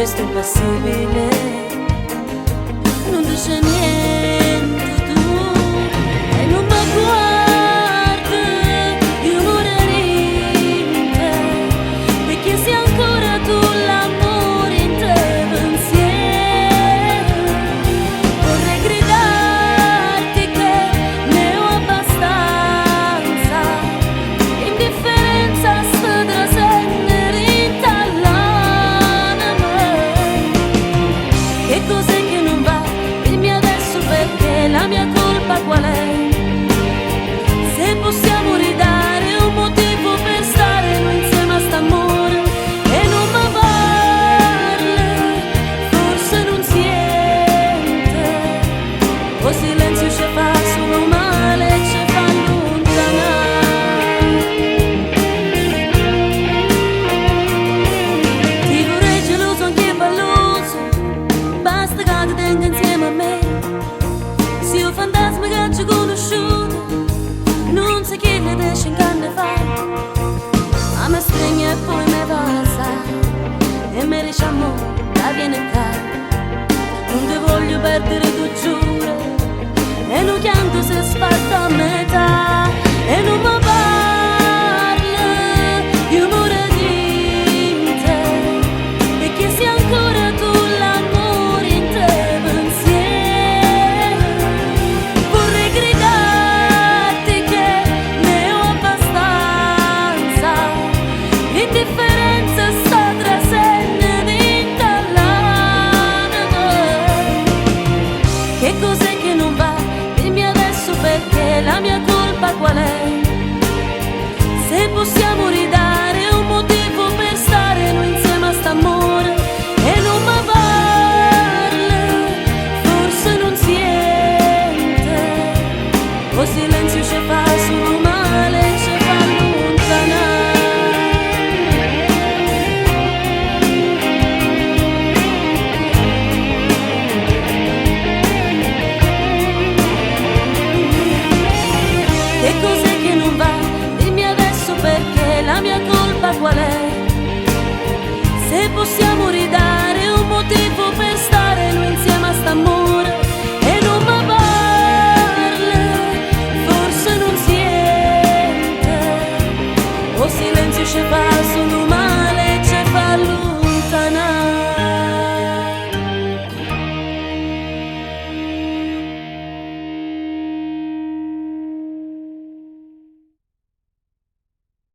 resto impassibile, non dice niente tu e non mi guardi, io morrerei in te, perché sei ancora tu l'amore in te pensiero. Vorrei gridarti che ne ho abbastanza, indifferenza sta trascendere in tallana. Che cos'è che non va? Dimmi adesso perché, la mia colpa qual è? Se possiamo ridare un motivo per stare noi insieme a st'amore e non mi parli, forse non siente, o silenzio ci fa solo male, ci fa allontanare. Ti vorrei geloso anche balloso, basta che ti tenga insieme a me. Se un fantasma che ci conosciuto, non sai che ne esce in canne fare, ma mi stringe e poi mi passa e mi dice amore, dai vieni qua, non ti voglio perdere, tu giuro, e non pianto se sfatto a metà e non mi parli, io muore di te, perché sei ancora tu l'amore in te pensiero. Vorrei gridarti che ne ho abbastanza, l'indifferenza sta trascendendo in tallana. Che cos'è che non va? Dimmi adesso perché, la mia colpa qual è? Se possiamo ridare un motivo per stare noi insieme a st'amore e non mi parli, forse non siente, o silenzio ci fa solo male, ci fa allontanare. Che cos'è che non va? Dimmi adesso perché, la mia colpa qual è? Se possiamo ridare un motivo per stare noi insieme a st'amore e non mi parli, forse non siente, o silenzio ci fa solo